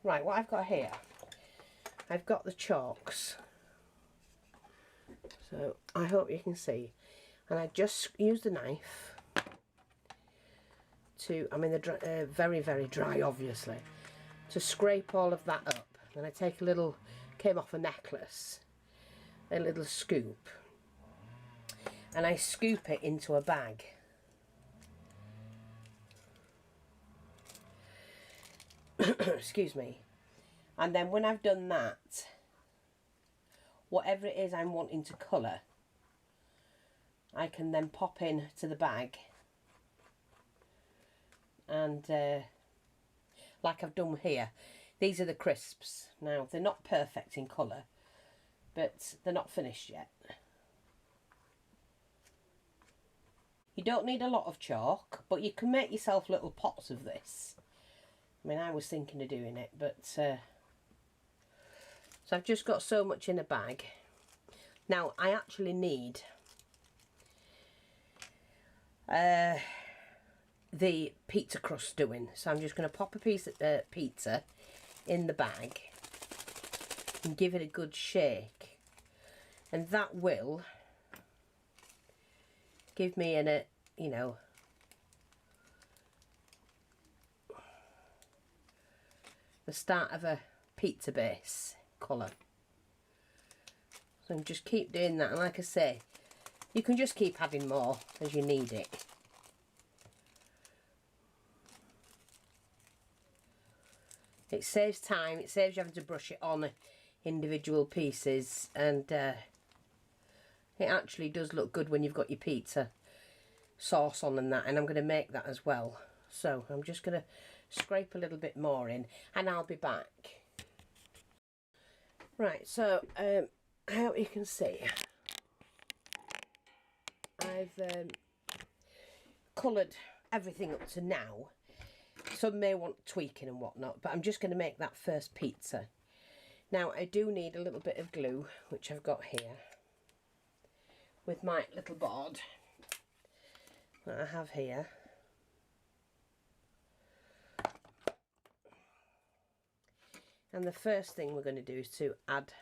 Right, what I've got here, I've got the chalks. So I hope you can see. And I just used the knife to, I mean they're very, very dry obviously, to scrape all of that up. Then I take a little, came off a necklace, a little scoop, and I scoop it into a bag. Excuse me. And then when I've done that, whatever it is I'm wanting to colour, I can then pop in to the bag and like I've done here. These are the crisps. Now they're not perfect in colour, but they're not finished yet. You don't need a lot of chalk, but you can make yourself little pots of this. I mean, I was thinking of doing it, but so I've just got so much in a bag. Now I actually need the pizza crust doing, so I'm just going to pop a piece of pizza in the bag and give it a good shake, and that will give me you know, the start of a pizza base colour. So just keep doing that, and like I say, you can just keep adding more as you need it. It saves time, it saves you having to brush it on individual pieces, and it actually does look good when you've got your pizza sauce on and that, and I'm going to make that as well. So I'm just going to scrape a little bit more in and I'll be back. Right, so I hope you can see I've coloured everything up to now. Some may want tweaking and whatnot, but I'm just going to make that first pizza. Now I do need a little bit of glue, which I've got here with my little board that I have here. And the first thing we're going to do is to add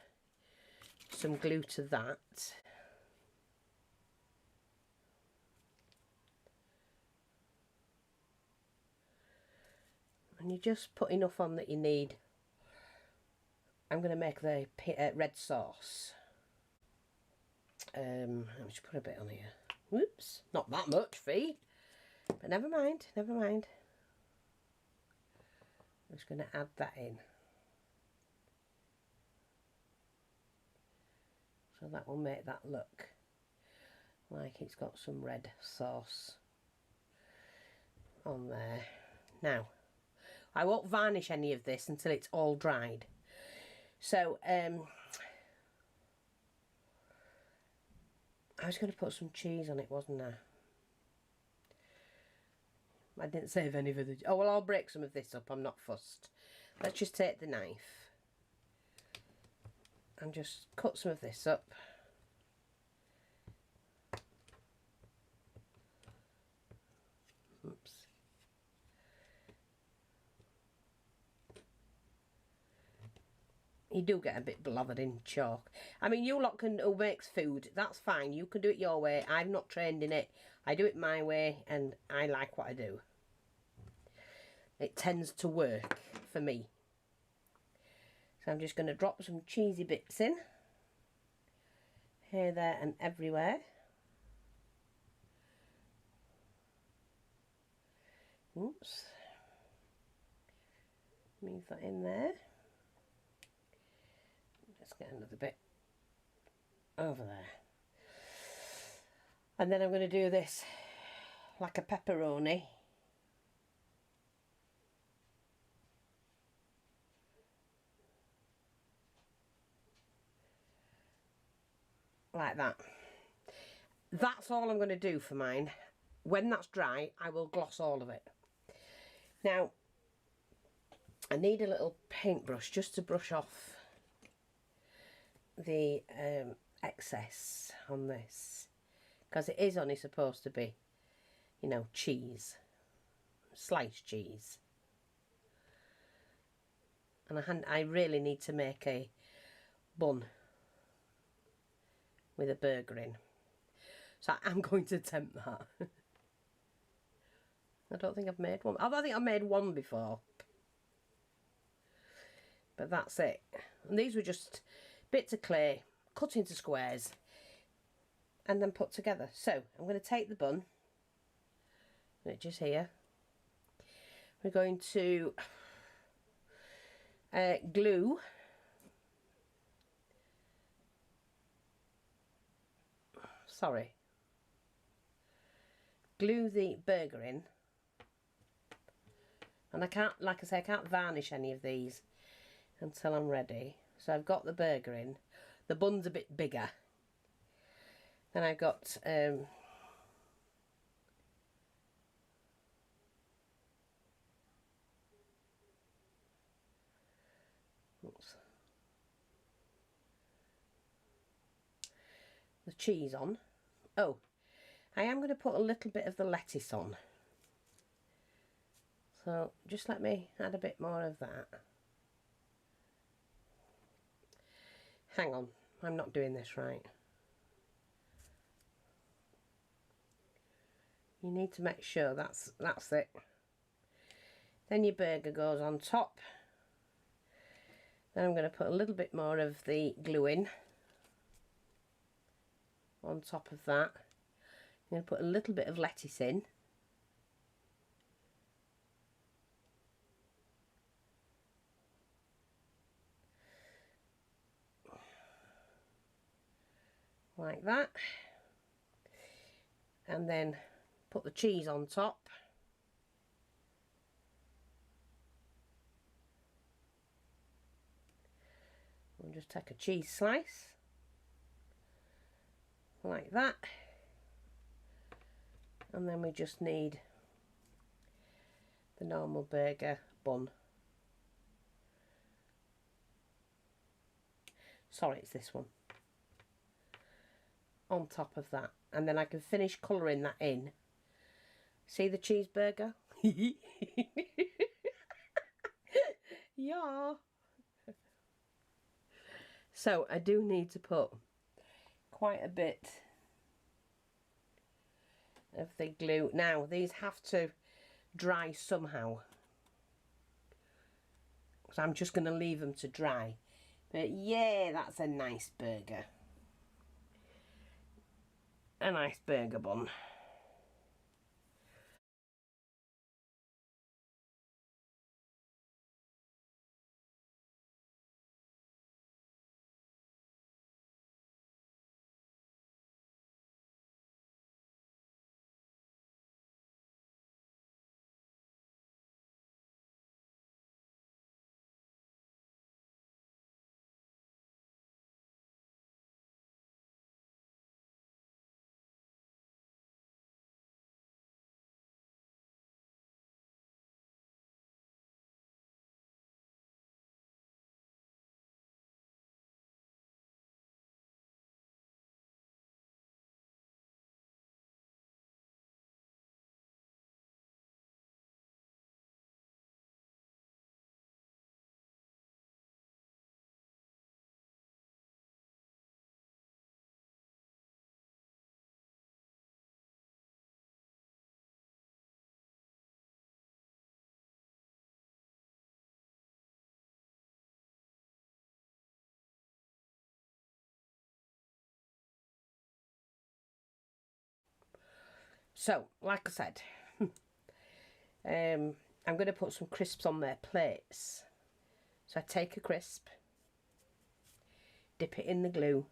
some glue to that. And you just put enough on that you need. I'm going to make the red sauce. Let me just put a bit on here. Whoops, not that much, Fee. But never mind, never mind. I'm just going to add that in. So that will make that look like it's got some red sauce on there. Now, I won't varnish any of this until it's all dried. So, I was going to put some cheese on it, wasn't I? I didn't save any of the... Oh, well, I'll break some of this up. I'm not fussed. Let's just take the knife and just cut some of this up. Oops. You do get a bit blathered in chalk. I mean, you lot who makes food, that's fine. You can do it your way. I'm not trained in it. I do it my way, and I like what I do. It tends to work for me. So I'm just going to drop some cheesy bits in. Here, there, and everywhere. Oops. Move that in there. Let's get another bit over there. And then I'm going to do this like a pepperoni. Like that. That's all I'm going to do for mine. When that's dry, I will gloss all of it. Now, I need a little paintbrush just to brush off the excess on this, because it is only supposed to be, you know, cheese, sliced cheese. And I really need to make a bun with a burger in. So I'm going to attempt that. I don't think I've made one. I think I've made one before. But that's it. And these were just bits of clay cut into squares and then put together. So I'm going to take the bun, which is here. We're going to glue the burger in. And I can't, like I say, I can't varnish any of these until I'm ready. So I've got the burger in. The bun's a bit bigger. Then I've got the cheese on. Oh, I am going to put a little bit of the lettuce on. So just let me add a bit more of that. Hang on, I'm not doing this right. You need to make sure that's it. Then your burger goes on top. Then I'm going to put a little bit more of the glue in on top of that. I'm going to put a little bit of lettuce in. Like that. And then put the cheese on top. We'll just take a cheese slice. Like that. And then we just need the normal burger bun. Sorry, it's this one. On top of that. And then I can finish colouring that in. See the cheeseburger? Yeah. So I do need to put quite a bit of the glue. Now these have to dry somehow. So I'm just going to leave them to dry. But yeah, that's a nice burger. A nice burger bun. So, like I said, I'm going to put some crisps on their plates. So I take a crisp, dip it in the glue,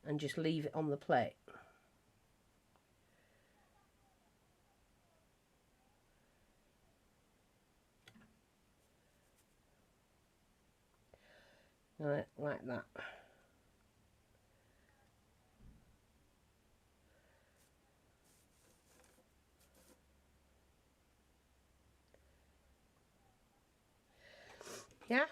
and just leave it on the plate. Like that. Yeah.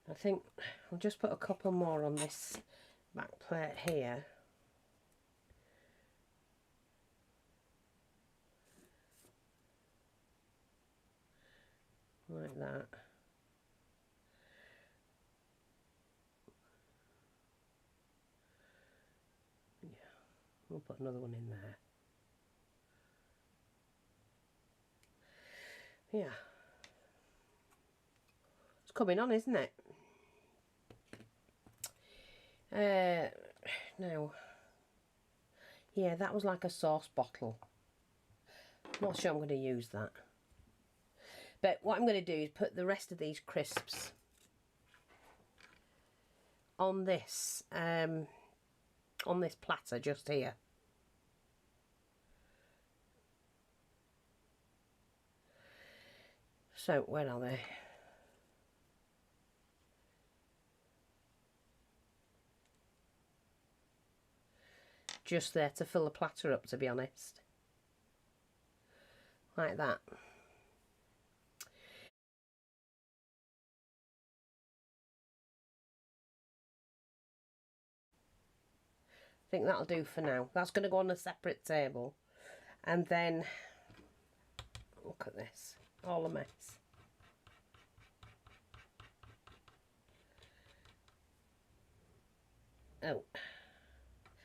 I think I'll just put a couple more on this back plate here. Like that. Yeah, we'll put another one in there. Yeah. It's coming on, isn't it? Now, yeah, that was like a sauce bottle. Not sure I'm going to use that. But what I'm going to do is put the rest of these crisps on this platter just here. So, where are they? Just there to fill the platter up, to be honest. Like that. I think that'll do for now. That's going to go on a separate table. And then, look at this. All a mess. Oh,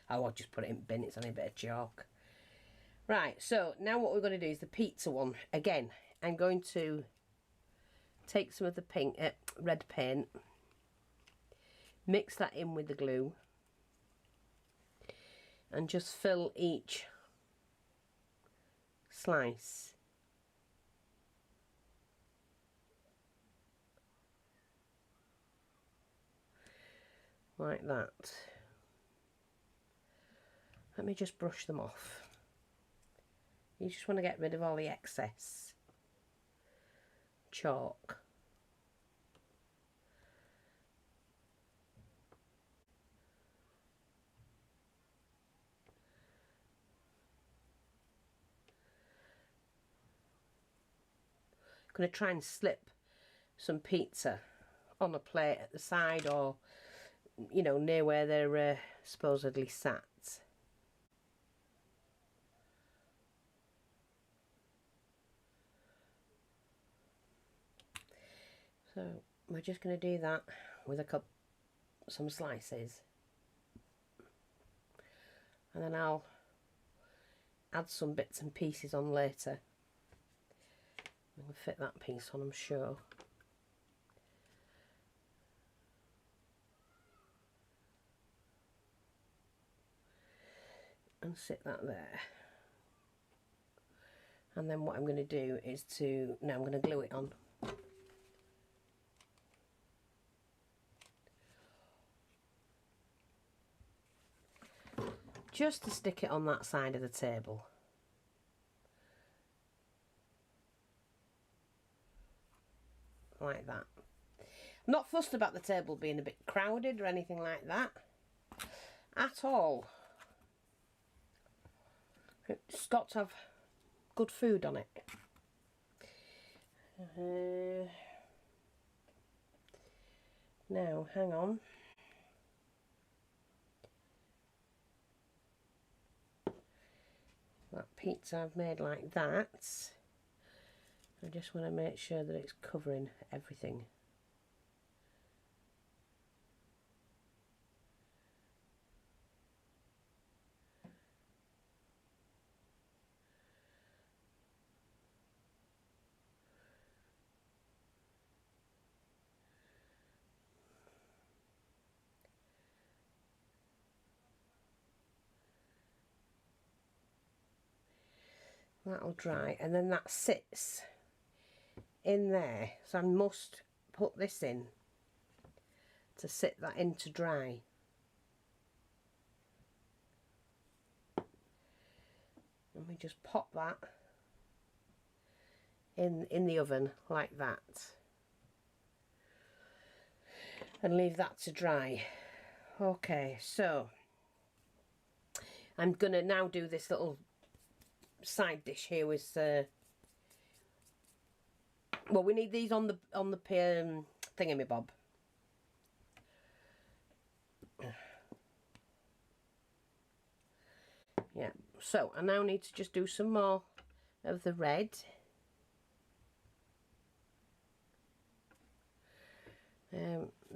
I'll just put it in bin. It's only a bit of chalk. Right, so now what we're going to do is the pizza one. Again, I'm going to take some of the pink, red paint, mix that in with the glue, and just fill each slice. Like that. Let me just brush them off. You just want to get rid of all the excess chalk. I'm going to try and slip some pizza on a plate at the side, or, you know, near where they're supposedly sat. So we're just going to do that with some slices, and then I'll add some bits and pieces on later. I'm going to fit that piece on, I'm sure. And sit that there. And then what I'm going to do is now I'm going to glue it on. Just to stick it on that side of the table. Like that. I'm not fussed about the table being a bit crowded or anything like that at all. It's got to have good food on it. Now, hang on. That pizza I've made like that. I just want to make sure that it's covering everything. That'll dry, and then that sits in there, so I must put this in to sit that in to dry. And we just pop that in the oven like that and leave that to dry. Okay, so I'm gonna now do this little side dish here with well, we need these on the thingamabob. Yeah, so I now need to just do some more of the red.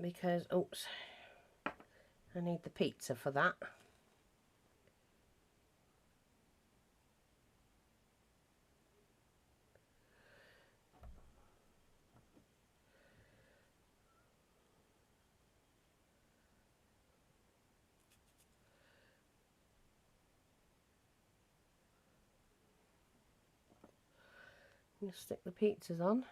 Because, oops, I need the pizza for that. I'm going to stick the pizzas on.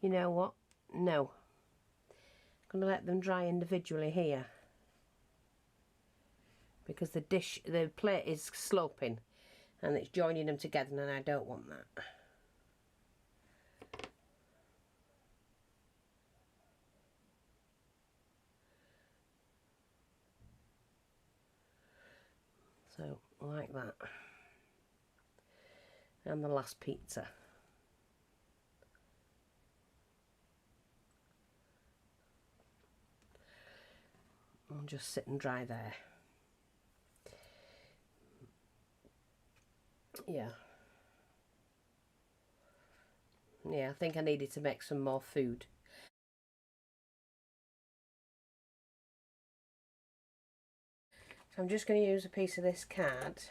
You know what? No. I'm going to let them dry individually here. Because the plate is sloping and it's joining them together and I don't want that. So, like that. And the last pizza. I'll just sit and dry there. Yeah. Yeah, I think I needed to make some more food. So I'm just going to use a piece of this card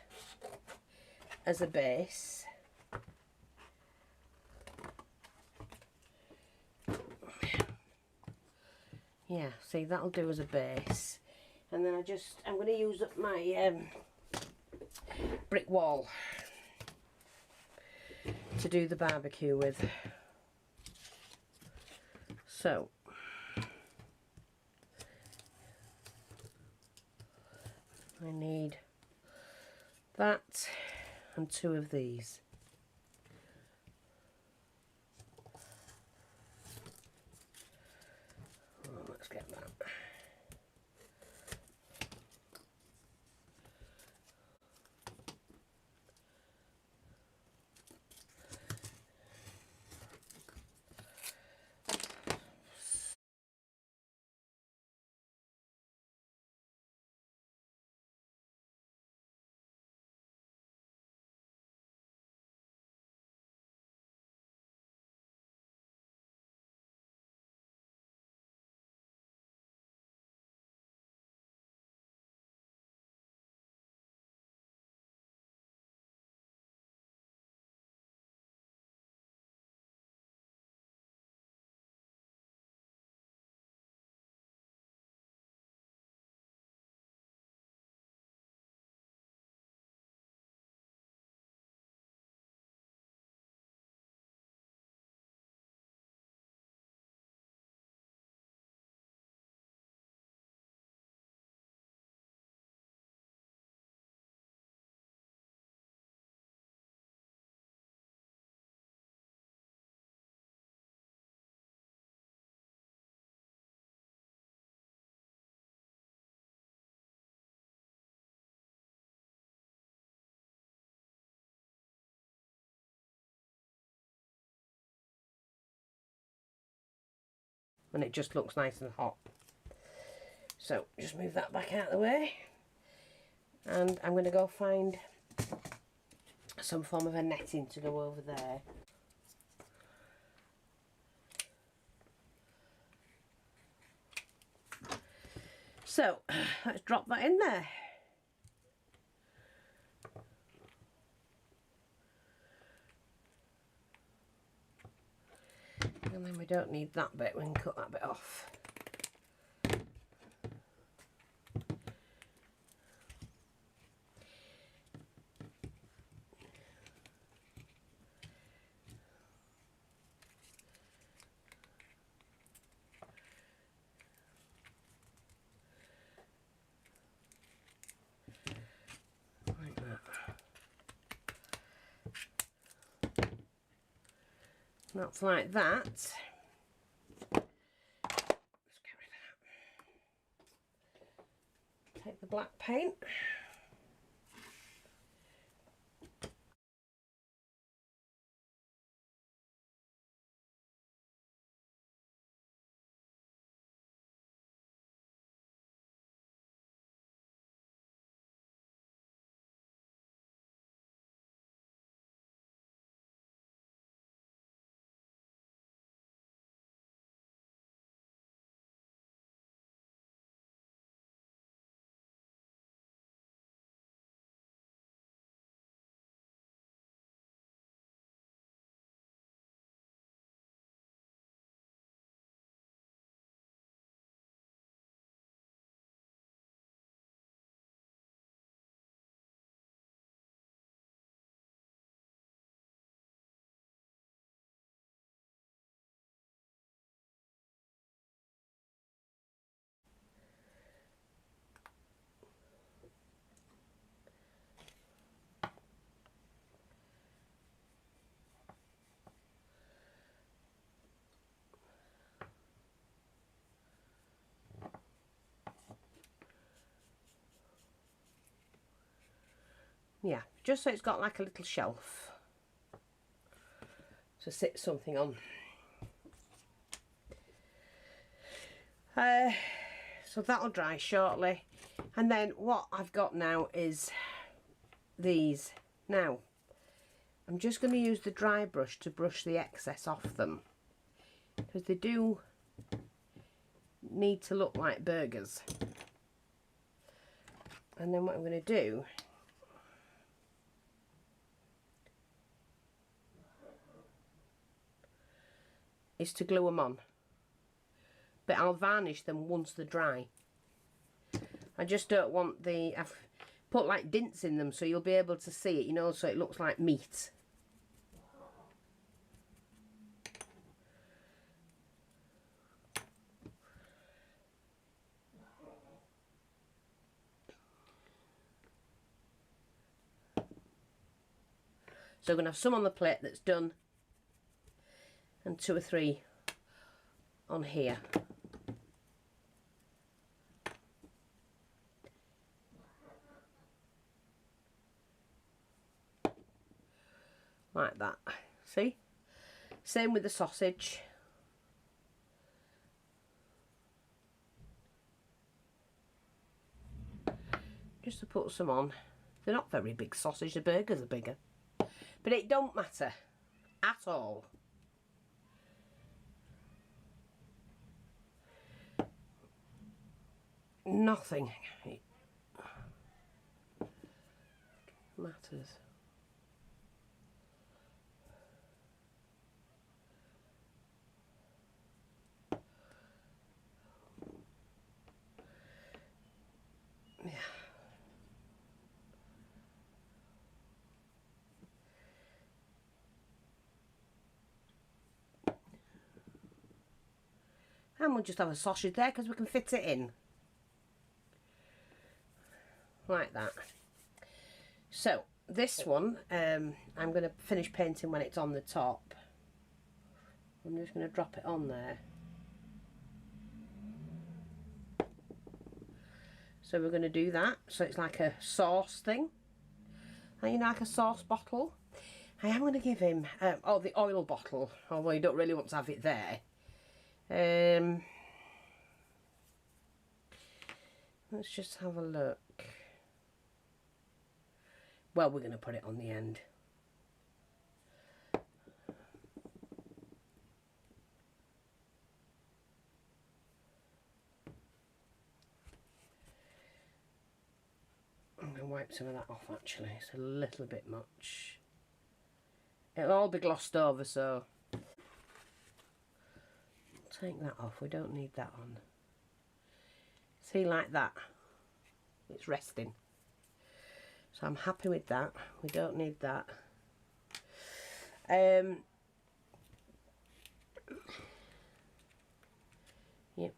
as a base. Yeah, see, that'll do as a base. And then I'm going to use up my brick wall to do the barbecue with. So, I need that and 2 of these. Oh, let's get that. And it just looks nice and hot. So just move that back out of the way, and I'm going to go find some form of a netting to go over there. So let's drop that in there. And then we don't need that bit, we can cut that bit off. Like that. That's like that. Let's get rid of that. Take the black paint. Yeah, just so it's got like a little shelf to sit something on. So that'll dry shortly. And then what I've got now is these. Now, I'm just going to use the dry brush to brush the excess off them, because they do need to look like burgers. And then what I'm going to do is to glue them on. But I'll varnish them once they're dry. I just don't want the... I've put like dints in them so you'll be able to see it, you know, so it looks like meat. So I'm going to have some on the plate that's done, and 2 or 3 on here. Like that. See? Same with the sausage. Just to put some on. They're not very big sausage, the burgers are bigger. But it don't matter at all. Nothing matters. Yeah. And we'll just have a sausage there because we can fit it in. Like that. So, this one, I'm going to finish painting when it's on the top. I'm just going to drop it on there. So we're going to do that. So it's like a sauce thing. And you know, like a sauce bottle. I am going to give him, oh, the oil bottle. Although you don't really want to have it there. Let's just have a look. Well, we're going to put it on the end. I'm going to wipe some of that off actually. It's a little bit much. It'll all be glossed over, so take that off. We don't need that on. See, like that. It's resting. So I'm happy with that. We don't need that. Yep,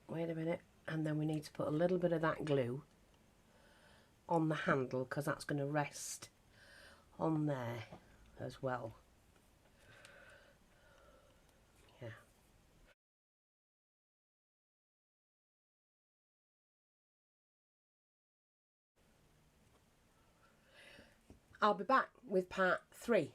wait a minute. And then we need to put a little bit of that glue on the handle, because that's going to rest on there as well. I'll be back with part 3.